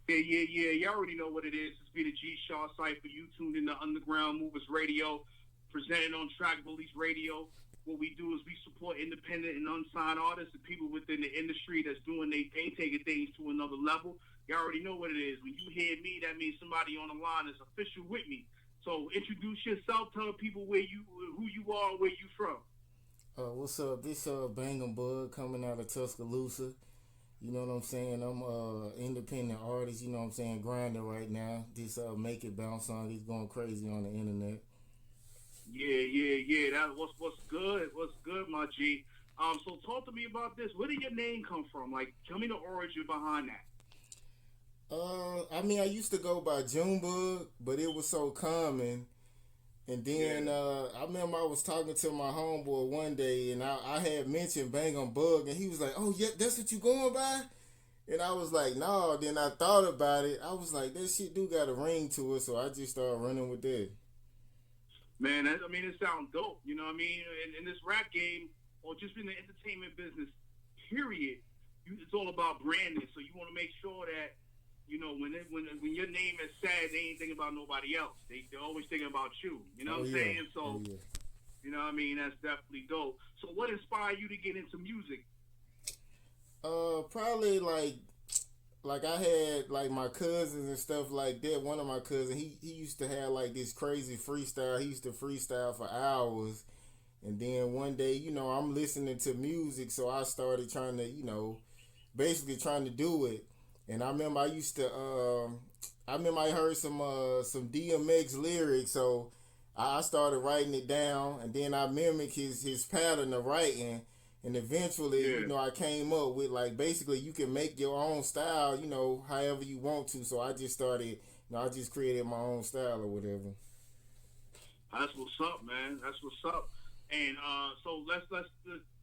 Yeah. You already know what it is. It's be the G Shah Cypha. You tuned in to Underground Movers Radio, presented on Track Bullies Radio. What we do is we support independent and unsigned artists and people within the industry that's doing their thing, taking things to another level. You already know what it is. When you hear me, that means somebody on the line is official with me. So introduce yourself, tell people who you are, where you from. What's up? This Bangem Bugg coming out of Tuscaloosa. You know what I'm saying? I'm independent artist. You know what I'm saying? Grinding right now. This Make It Bounce song is going crazy on the internet. Yeah. That what's good. What's good, my G. So talk to me about this. Where did your name come from? Like, tell me the origin behind that. I mean, I used to go by Junebug, but it was so common. And then Yeah. I remember I was talking to my homeboy one day, and I had mentioned Bangem Bug, and he was like, "Oh yeah, that's what you going by?" And I was like, "No." Then I thought about it. I was like, "That shit do got a ring to it," so I just started running with that. Man, I mean, it sounds dope. You know what I mean? In this rap game, or just in the entertainment business, period, it's all about branding. So you want to make sure that, when your name is said, they ain't thinking about nobody else. They're always thinking about you. You know Oh what I'm yeah, saying? oh So, yeah. you know what I mean? That's definitely dope. So what inspired you to get into music? Probably like I had like my cousins and stuff like that. One of my cousins, he used to have like this crazy freestyle. He used to freestyle for hours. And then one day, I'm listening to music, so I started trying to, basically trying to do it. And I remember I remember I heard some DMX lyrics, so I started writing it down, and then I mimicked his pattern of writing, and eventually, Yeah. I came up with like basically you can make your own style, however you want to. So I just started, I just created my own style or whatever. That's what's up, man. That's what's up. And so let's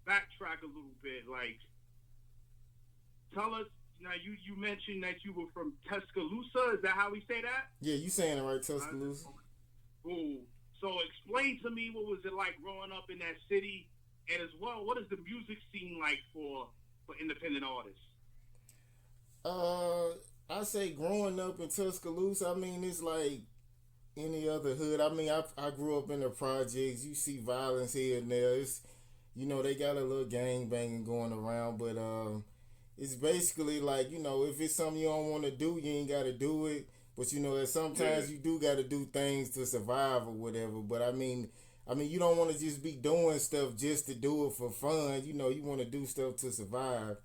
backtrack a little bit. Like, tell us now. You mentioned that you were from Tuscaloosa. Is that how we say that? Yeah, you saying it right, Tuscaloosa? Okay. Cool. So explain to me what was it like growing up in that city, and as well, what is the music scene like for independent artists? Uh, I say growing up in Tuscaloosa, I mean it's like any other hood. I mean I grew up in the projects. You see violence here and there. It's they got a little gang banging going around, but it's basically like if it's something you don't want to do, you ain't got to do it. But Yeah. sometimes you do got to do things to survive or whatever. But I mean you don't want to just be doing stuff just to do it for fun. You want to do stuff to survive.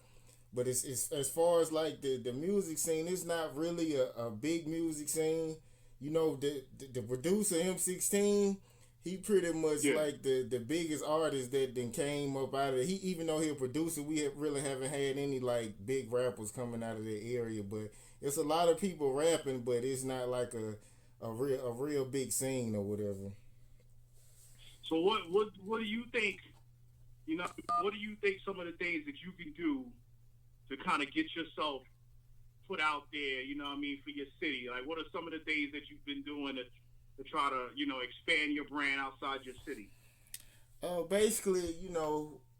But it's as far as like the music scene, it's not really a big music scene. The producer M16, he pretty much Yeah. like the biggest artist that then came up out of it. He even though he a producer, really haven't had any like big rappers coming out of the area. But it's a lot of people rapping, but it's not like a real big scene or whatever. So what do you think? What do you think some of the things that you can do to kind of get yourself put out there, you know what I mean, for your city? Like, what are some of the things that you've been doing to try to, expand your brand outside your city? Basically,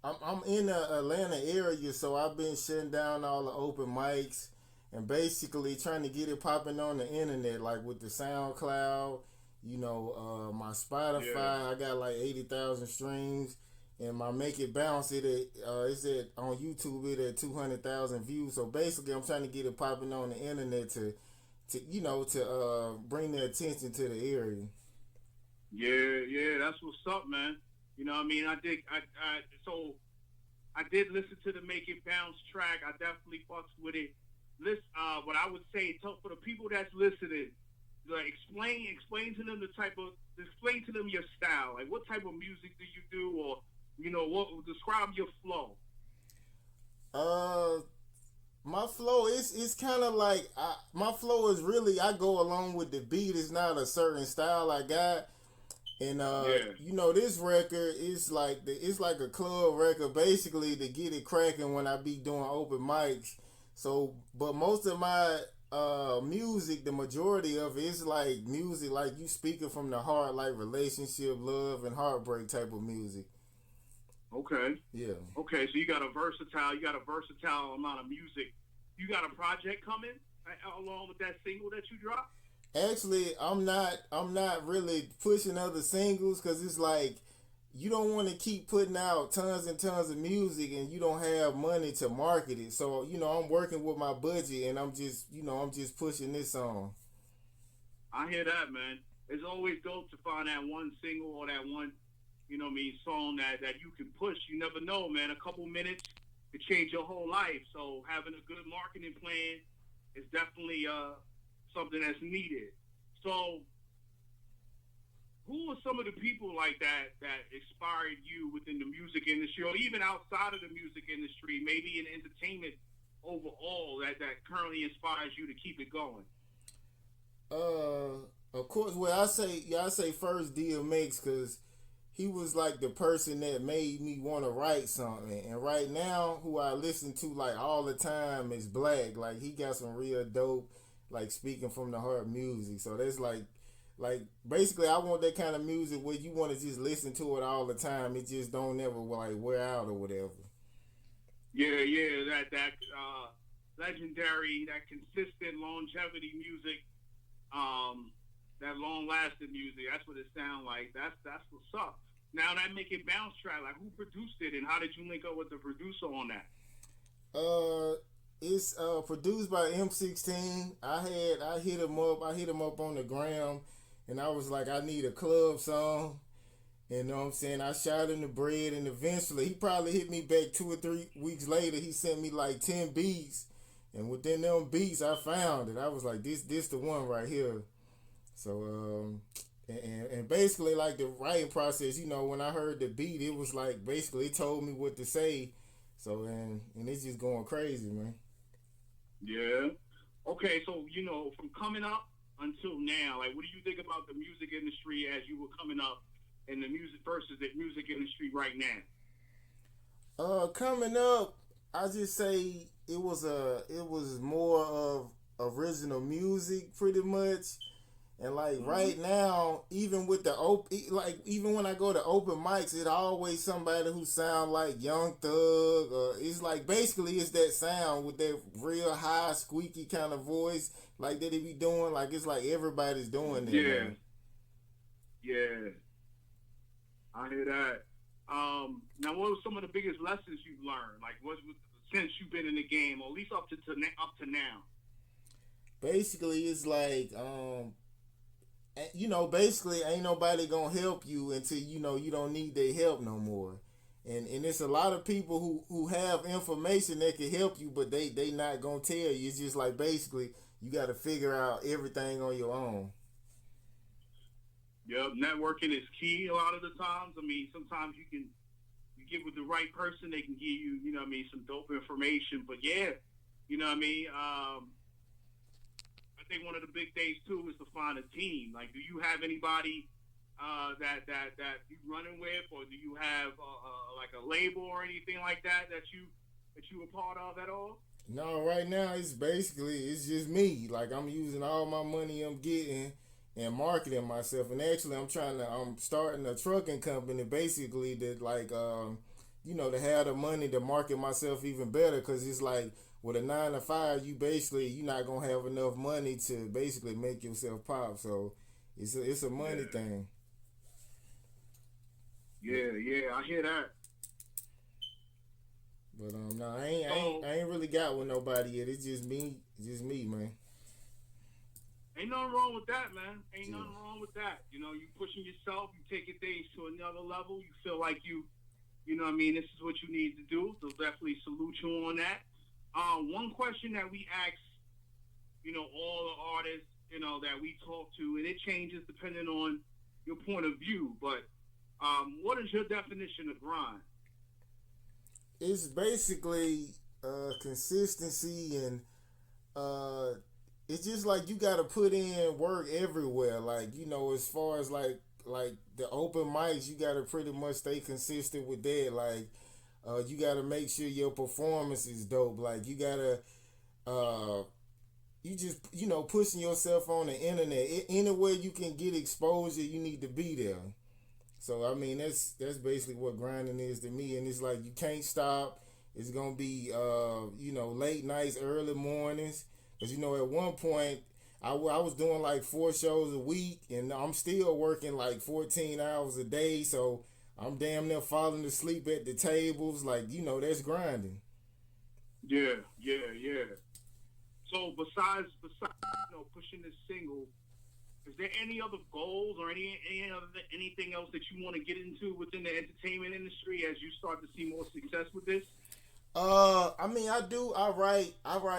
I'm in the Atlanta area, so I've been shutting down all the open mics and basically trying to get it popping on the internet, like with the SoundCloud, my Yeah. Spotify. I got like 80,000 streams, and my Make It Bounce it's at on YouTube it at 200,000 views. So basically, I'm trying to get it popping on the internet to bring the attention to the area. Yeah, that's what's up, man. You know what I mean? So I did listen to the Make It Bounce track. I definitely fucks with it. What I would say, for the people that's listening, like explain to them explain to them your style. Like, what type of music do you do, or what describe your flow? Uh, my flow is kind of like my flow is really I go along with the beat. It's not a certain style I got, and Yeah, this record is like it's like a club record basically to get it cracking when I be doing open mics. So, but most of my music, the majority of it is like music like you speaking from the heart, like relationship, love, and heartbreak type of music. okay. Yeah. Okay, so you got a versatile amount of music. You got a project coming? along with that single that you dropped? Actually, I'm not really pushing other singles because it's like you don't want to keep putting out tons and tons of music and you don't have money to market it. So I'm working with my budget and I'm just pushing this song. I hear that, man. It's always dope to find that one single or that one, song that you can push. You never know, man. A couple minutes could change your whole life. So having a good marketing plan is definitely something that's needed. So who are some of the people like that inspired you within the music industry or even outside of the music industry, maybe in entertainment overall that currently inspires you to keep it going? Of course, well, I say first DMX because he was like the person that made me want to write something. And right now, who I listen to like all the time is Black. Like he got some real dope, like speaking from the heart music. So that's like basically I want that kind of music where you want to just listen to it all the time. It just don't ever like wear out or whatever. Yeah, that legendary, that consistent longevity music, that long lasting music. That's what it sounds like. That's what's up. Now that Make It Bounce track, like who produced it and how did you link up with the producer on that? Uh, it's produced by M16. I hit him up on the gram, and I was like, I need a club song. You know what I'm saying? I shot him the bread, and eventually he probably hit me back 2 or 3 weeks later. He sent me like 10 beats, and within them beats, I found it. I was like, this the one right here. So and basically like the writing process, when I heard the beat, it was like basically it told me what to say. So and it's just going crazy, man. Yeah. Okay, so from coming up until now, like what do you think about the music industry as you were coming up and the music versus the music industry right now? Coming up, I just say it was more of original music, pretty much. And like Mm-hmm. right now, even with the open, like even when I go to open mics, it always somebody who sound like Young Thug. Or it's like basically it's that sound with that real high, squeaky kind of voice, like that he be doing. Like it's like everybody's doing that Yeah, now. yeah, I hear that. Now, what were some of the biggest lessons you've learned? Like, since you've been in the game, or at least up to now? Basically, it's like basically ain't nobody gonna help you until you don't need their help no more. And it's a lot of people who have information that can help you, but they not gonna tell you. It's just like basically you got to figure out everything on your own. Yep, networking is key a lot of the times. I mean, sometimes you get with the right person, they can give you, some dope information. But yeah, you know what I mean. I think one of the big things too is to find a team. Like, do you have anybody that you running with, or do you have like a label or anything like that you a part of at all? No, right now it's just me. Like I'm using all my money I'm getting and marketing myself. And actually, I'm starting a trucking company basically that like to have the money to market myself even better. Cause it's like with a 9 to 5, you're not gonna have enough money to basically make yourself pop. So it's a money Yeah, thing. But yeah, I hear that. no, So I ain't really got with nobody yet. It's just me, man. ain't nothing wrong with that, man. Ain't Yeah. nothing wrong with that. You pushing yourself, you taking things to another level. You feel like you know what I mean, this is what you need to do. So definitely salute you on that. One question that we ask, all the artists, that we talk to, and it changes depending on your point of view. But what is your definition of grind? It's basically consistency and uh, it's just like you gotta put in work everywhere. Like as far as like the open mics, you gotta pretty much stay consistent with that. Like you gotta make sure your performance is dope. Like you gotta uh, you just pushing yourself on the internet. Anywhere you can get exposure, you need to be there. So I mean that's basically what grinding is to me, and it's like you can't stop. It's gonna be late nights, early mornings, Because, you know, at one point, I was doing like 4 shows a week, and I'm still working like 14 hours a day, so I'm damn near falling asleep at the tables. Like, you know, that's grinding. Yeah. So besides pushing this single, is there any other goals or anything else that you want to get into within the entertainment industry as you start to see more success with this? I mean, I write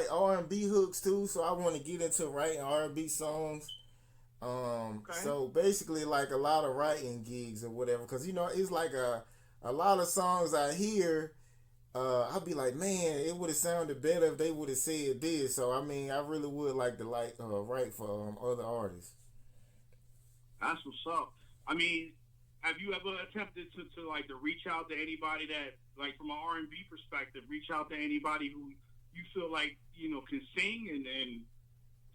R&B hooks too, so I want to get into writing R&B songs. Okay. So basically like a lot of writing gigs or whatever, because, you know, it's like a lot of songs I hear, I'll be like, man, it would have sounded better if they would have said this. So I mean, I really would like to write for other artists. That's what's up. I mean, have you ever attempted to reach out to anybody that, like, from an R&B perspective, reach out to anybody who you feel like, you know, can sing and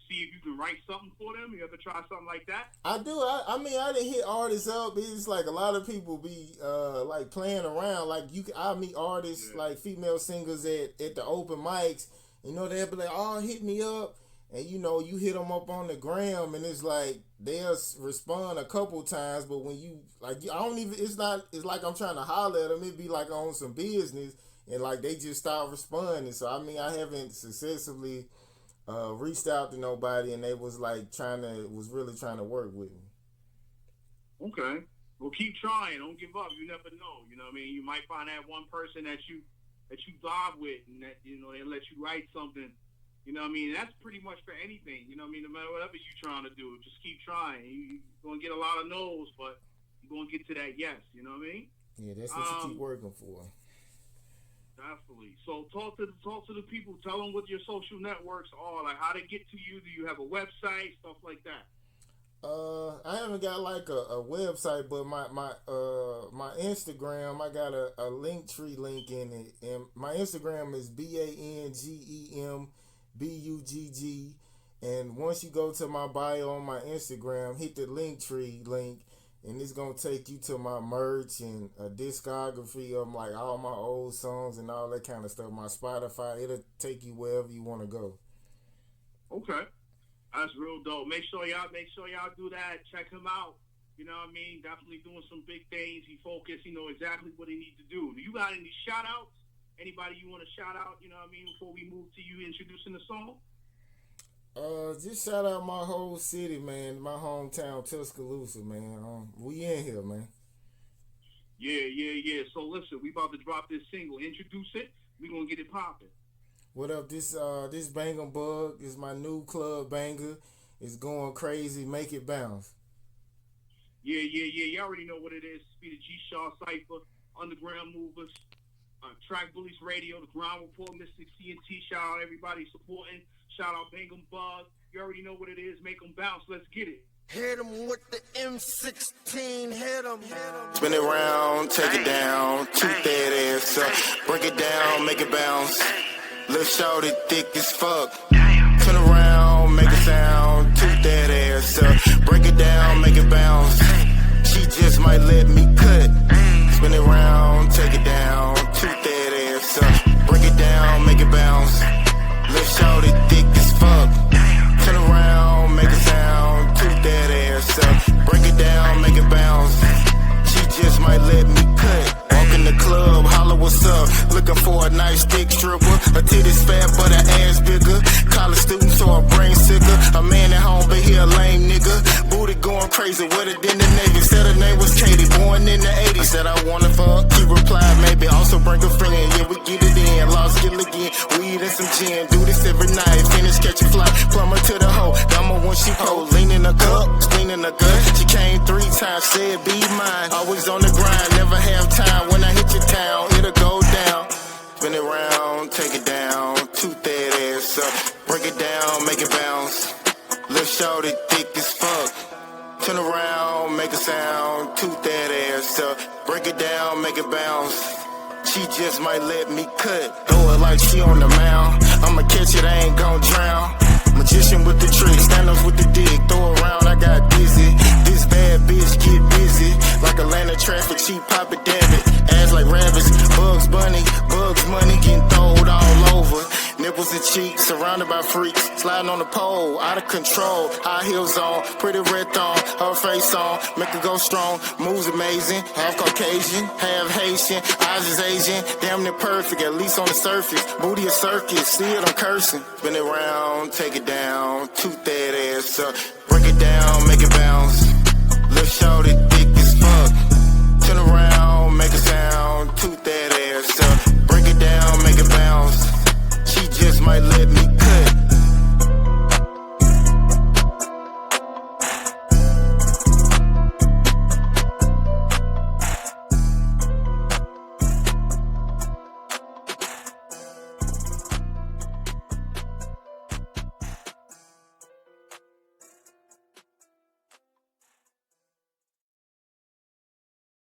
see if you can write something for them? You ever try something like that? I do. I mean, I didn't hit artists up. It's like a lot of people be like playing around. Like I meet artists, like female singers at the open mics. You know, they'll be like, "Oh, hit me up," and you know, you hit them up on the gram, and it's like they'll respond a couple times. But when you like, I don't even. It's like I'm trying to holler at them. It'd be like on some business, and like they just stop responding. So I mean, I haven't successfully reached out to nobody, and they was really trying to work with me. Okay. Well, keep trying. Don't give up. You never know. You know what I mean? You might find that one person that you vibe with, and that, you know, they let you write something. You know what I mean? That's pretty much for anything. You know what I mean? No matter whatever you're trying to do, just keep trying. You're going to get a lot of no's, but you're going to get to that yes. You know what I mean? Yeah, that's what you keep working for. Definitely. So talk to the people. Tell them what your social networks are, like how to get to you. Do you have a website, stuff like that? I haven't got like a website, but my Instagram, I got a link tree link in it, and my Instagram is BANGEMBUGG, and once you go to my bio on my Instagram, hit the link tree link, and it's gonna take you to my merch and a discography of like all my old songs and all that kind of stuff. My Spotify, it'll take you wherever you want to go. Okay, that's real dope. Make sure y'all do that. Check him out. You know what I mean? Definitely doing some big things. He focused. He know exactly what he needs to do. Do you got any shout outs? Anybody you want to shout out? You know what I mean? Before we move to you introducing the song. Just shout out my whole city, man. My hometown, Tuscaloosa, man. We in here, man. Yeah. So listen, we about to drop this single. Introduce it. We gonna get it popping. What up? This Bangem Bugg is my new club banger. It's going crazy. Make it bounce. Yeah. You already know what it is. Be the G Shah Cypha, Underground Movers, Track Bullies Radio, The Ground Report, Mystic C&T. Shout out everybody supporting. Shout out Bangem Bugg. You already know what it is. Make them bounce. Let's get it. Hit him with the M16. Hit him. Spin it round, take it down, toot that ass up, break it down, make it bounce. Little shorty thick as fuck. Turn around, make a sound, toot that ass up, break it down, make it bounce. She just might let me cut. Spin it round, take it down, toot that ass up, break it down, make it bounce. Little shorty thick as fuck. Turn around, make a sound, toot that ass up, break it down, make it bounce. She just might let me cut. Walk in the club, holler what's up. Looking for a nice thick stripper. Her titties fat but her ass bigger. College student so her brain sicker. A man at home but he a lame nigga. Booty going crazy, wetter than the Navy. Said her name was Katie, born in the 80s. Said I wanted for her, she replied maybe. Also bring a friend, yeah we get it in. Lost skill again, weed and some gin. Do this every night, finish catch a flight. Plumber to the hoe, dumber when she pose. Lean in her cup, clean in her gut. She came 3 times, said be mine. Always on the grind, never have time. When I hit your town, it'll go down. Spin it round, take it down, toot that ass up, break it down, make it bounce. Little shorty thick as fuck. Turn around, make a sound, toot that ass up, break it down, make it bounce. She just might let me cut, throw it like she on the mound. I'ma catch it, I ain't gon' drown. Magician with the trick, stand-ups with the dick, throw around, I got dizzy. This bad bitch get busy, like Atlanta traffic, she pop it, damn it. Ass like rabbits, Bugs Bunny, Bugs Money, getting throwed all over. Nipples and cheeks, around surrounded by freaks, sliding on the pole, out of control. High heels on, pretty red thong, her face on, make her go strong. Moves amazing, half Caucasian, half Haitian, eyes is Asian, damn near perfect, at least on the surface. Booty a circus, see it, I'm cursing. Spin it round, take it down, toot that ass up, break it down, make it bounce. Let's shout it.